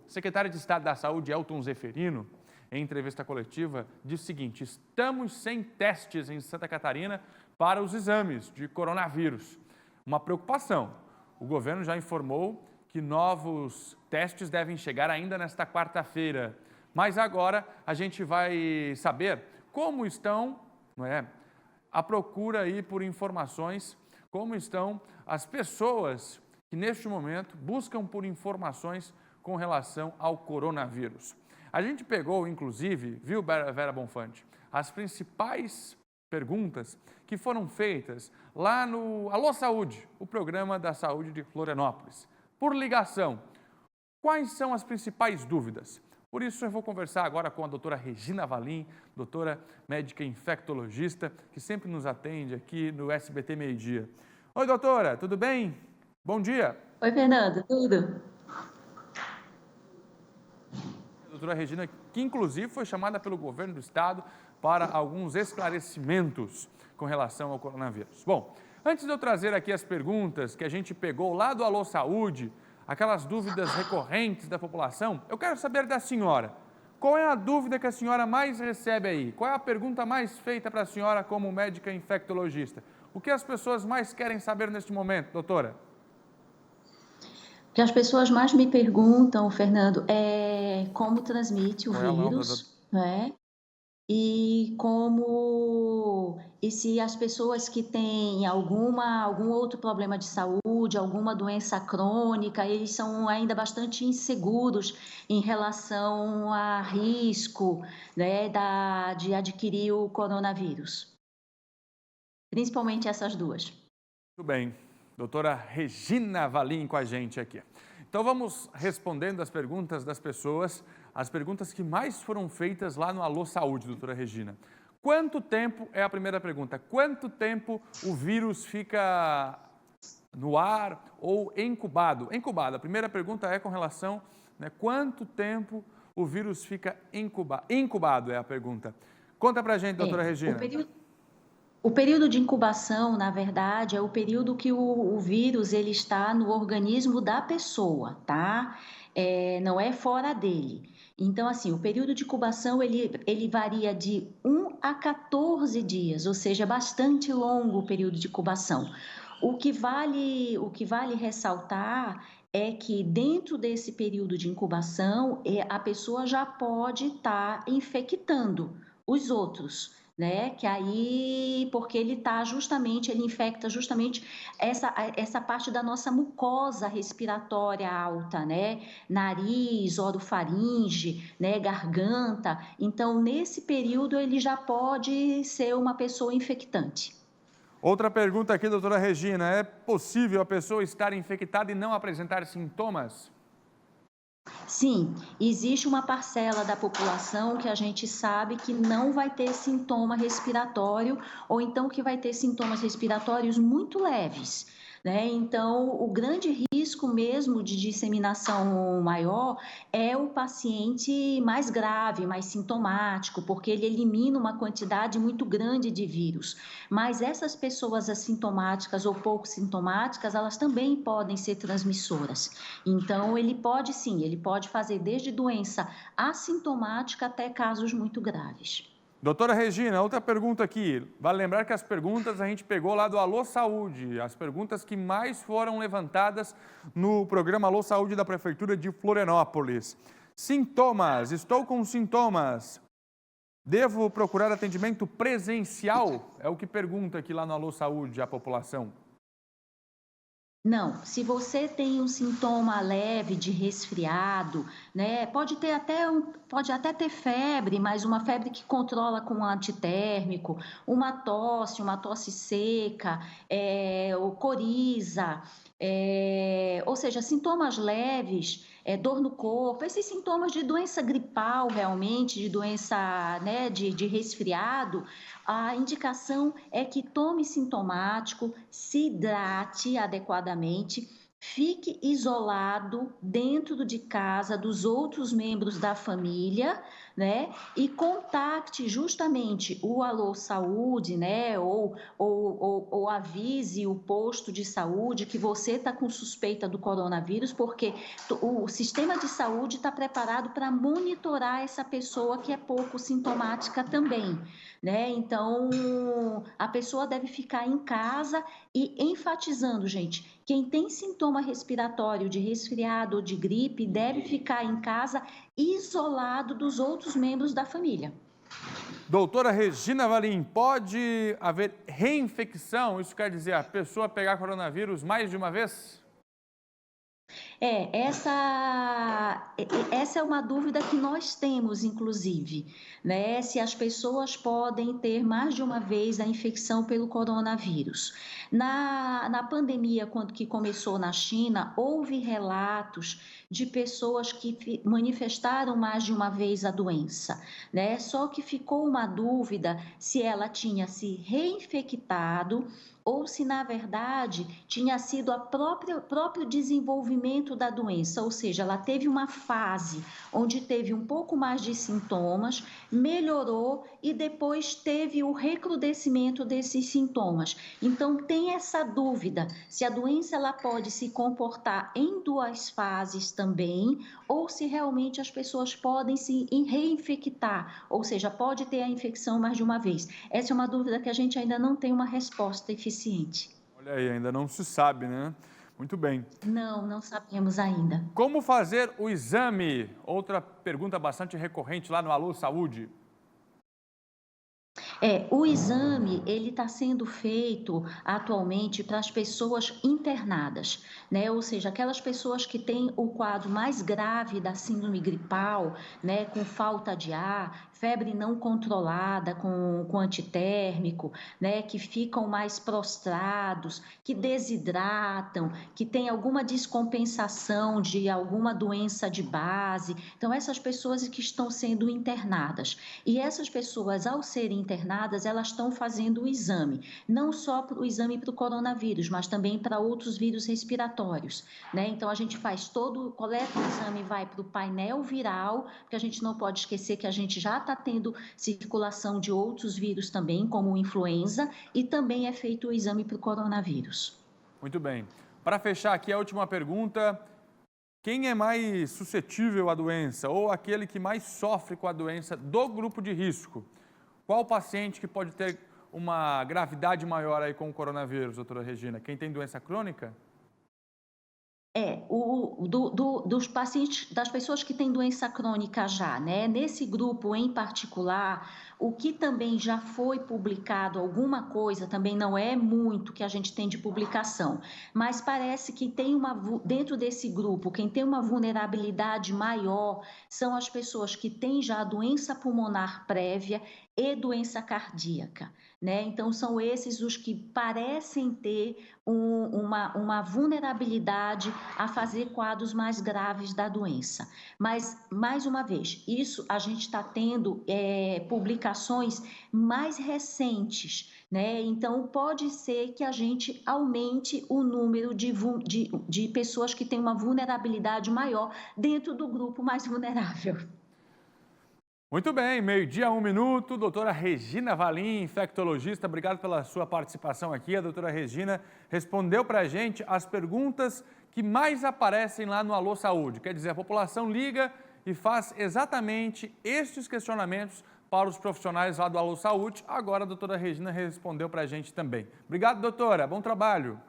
secretário de Estado da Saúde, Elton Zeferino, em entrevista coletiva, disse o seguinte: estamos sem testes em Santa Catarina para os exames de coronavírus. Uma preocupação. O governo já informou que novos testes devem chegar ainda nesta quarta-feira. Mas agora a gente vai saber como estão, a procura aí por informações, como estão as pessoas que neste momento buscam por informações com relação ao coronavírus. A gente pegou, inclusive, viu, Vera Bonfante, as principais perguntas que foram feitas lá no Alô Saúde, o programa da saúde de Florianópolis. Por ligação, quais são as principais dúvidas? Por isso eu vou conversar agora com a doutora Regina Valim, doutora médica infectologista, que sempre nos atende aqui no SBT Meio Dia. Oi, doutora, tudo bem? Bom dia. Oi, Fernando, tudo? A doutora Regina, que inclusive foi chamada pelo governo do estado para alguns esclarecimentos com relação ao coronavírus. Bom, antes de eu trazer aqui as perguntas que a gente pegou lá do Alô Saúde, aquelas dúvidas recorrentes da população, eu quero saber da senhora. Qual é a dúvida que a senhora mais recebe aí? Qual é a pergunta mais feita para a senhora como médica infectologista? O que as pessoas mais querem saber neste momento, doutora? O que as pessoas mais me perguntam, Fernando, é como transmite o vírus, né? E se as pessoas que têm algum outro problema de saúde, alguma doença crônica, eles são ainda bastante inseguros em relação a risco, né, de adquirir o coronavírus. Principalmente essas duas. Muito bem. Doutora Regina Valim com a gente aqui. Então vamos respondendo as perguntas das pessoas, as perguntas que mais foram feitas lá no Alô Saúde, doutora Regina. Quanto tempo, é a primeira pergunta, quanto tempo o vírus fica no ar ou incubado? Incubado, a primeira pergunta é com relação, quanto tempo o vírus fica incubado é a pergunta. Conta pra gente, doutora Regina. O período de incubação, na verdade, é o período que o vírus ele está no organismo da pessoa, tá? Não é fora dele. Então, assim, o período de incubação ele varia de 1 a 14 dias, ou seja, bastante longo o período de incubação. O que vale ressaltar é que dentro desse período de incubação, a pessoa já pode estar infectando os outros, né? Que aí, porque ele infecta justamente essa parte da nossa mucosa respiratória alta, né? Nariz, orofaringe, né? Garganta. Então, nesse período, ele já pode ser uma pessoa infectante. Outra pergunta aqui, doutora Regina, é possível a pessoa estar infectada e não apresentar sintomas? Sim, existe uma parcela da população que a gente sabe que não vai ter sintoma respiratório ou então que vai ter sintomas respiratórios muito leves, né? Então, o grande risco mesmo de disseminação maior é o paciente mais grave, mais sintomático, porque ele elimina uma quantidade muito grande de vírus. Mas essas pessoas assintomáticas ou pouco sintomáticas, elas também podem ser transmissoras. Então, ele pode fazer desde doença assintomática até casos muito graves. Doutora Regina, outra pergunta aqui. Vale lembrar que as perguntas a gente pegou lá do Alô Saúde, as perguntas que mais foram levantadas no programa Alô Saúde da Prefeitura de Florianópolis. Sintomas, estou com sintomas. Devo procurar atendimento presencial? É o que pergunta aqui lá no Alô Saúde a população. Não, se você tem um sintoma leve de resfriado, né, pode até ter febre, mas uma febre que controla com antitérmico, uma tosse seca, ou coriza, ou seja, sintomas leves, dor no corpo, esses sintomas de doença gripal realmente, de doença, né, de resfriado, a indicação é que tome sintomático, se hidrate adequadamente fique isolado dentro de casa dos outros membros da família, né? E contacte justamente o Alô Saúde, né? Ou avise o posto de saúde que você está com suspeita do coronavírus, porque o sistema de saúde está preparado para monitorar essa pessoa que é pouco sintomática também, né? Então, a pessoa deve ficar em casa e enfatizando, gente, quem tem sintoma respiratório de resfriado ou de gripe deve ficar em casa isolado dos outros membros da família. Doutora Regina Valim, pode haver reinfecção? Isso quer dizer a pessoa pegar coronavírus mais de uma vez? Essa é uma dúvida que nós temos, inclusive, né? Se as pessoas podem ter mais de uma vez a infecção pelo coronavírus. Na pandemia, quando que começou na China, houve relatos de pessoas que manifestaram mais de uma vez a doença, né? Só que ficou uma dúvida se ela tinha se reinfectado ou se, na verdade, tinha sido o próprio desenvolvimento da doença, ou seja, ela teve uma fase onde teve um pouco mais de sintomas, melhorou e depois teve o recrudescimento desses sintomas. Então, tem essa dúvida se a doença ela pode se comportar em duas fases também, ou se realmente as pessoas podem se reinfectar, ou seja, pode ter a infecção mais de uma vez. Essa é uma dúvida que a gente ainda não tem uma resposta eficiente. Olha aí, ainda não se sabe, né? Muito bem. Não sabemos ainda. Como fazer o exame? Outra pergunta bastante recorrente lá no Alô Saúde. O exame, ele está sendo feito atualmente para as pessoas internadas, né? Ou seja, aquelas pessoas que têm o quadro mais grave da síndrome gripal, né? Com falta de ar, febre não controlada com antitérmico, né? Que ficam mais prostrados, que desidratam, que tem alguma descompensação de alguma doença de base. Então, essas pessoas que estão sendo internadas. E essas pessoas, ao serem internadas, elas estão fazendo o exame, não só o exame para o coronavírus, mas também para outros vírus respiratórios, né? Então, a gente faz coleta o exame, vai para o painel viral, porque a gente não pode esquecer que a gente já está tendo circulação de outros vírus também, como o influenza, e também é feito o exame para o coronavírus. Muito bem. Para fechar aqui a última pergunta, quem é mais suscetível à doença ou aquele que mais sofre com a doença do grupo de risco? Qual paciente que pode ter uma gravidade maior aí com o coronavírus, doutora Regina? Quem tem doença crônica? Dos pacientes, das pessoas que têm doença crônica já, né? Nesse grupo em particular, o que também já foi publicado, alguma coisa, também não é muito que a gente tem de publicação, mas parece que dentro desse grupo, quem tem uma vulnerabilidade maior são as pessoas que têm já doença pulmonar prévia e doença cardíaca, né? Então, são esses os que parecem ter uma vulnerabilidade a fazer quadros mais graves da doença. Mas, mais uma vez, isso a gente está tendo publicações mais recentes, né? Então, pode ser que a gente aumente o número de pessoas que têm uma vulnerabilidade maior dentro do grupo mais vulnerável. Muito bem, meio-dia, 1 minuto. Doutora Regina Valim, infectologista, obrigado pela sua participação aqui. A doutora Regina respondeu para a gente as perguntas que mais aparecem lá no Alô Saúde. Quer dizer, a população liga e faz exatamente estes questionamentos para os profissionais lá do Alô Saúde. Agora a doutora Regina respondeu para a gente também. Obrigado, doutora. Bom trabalho.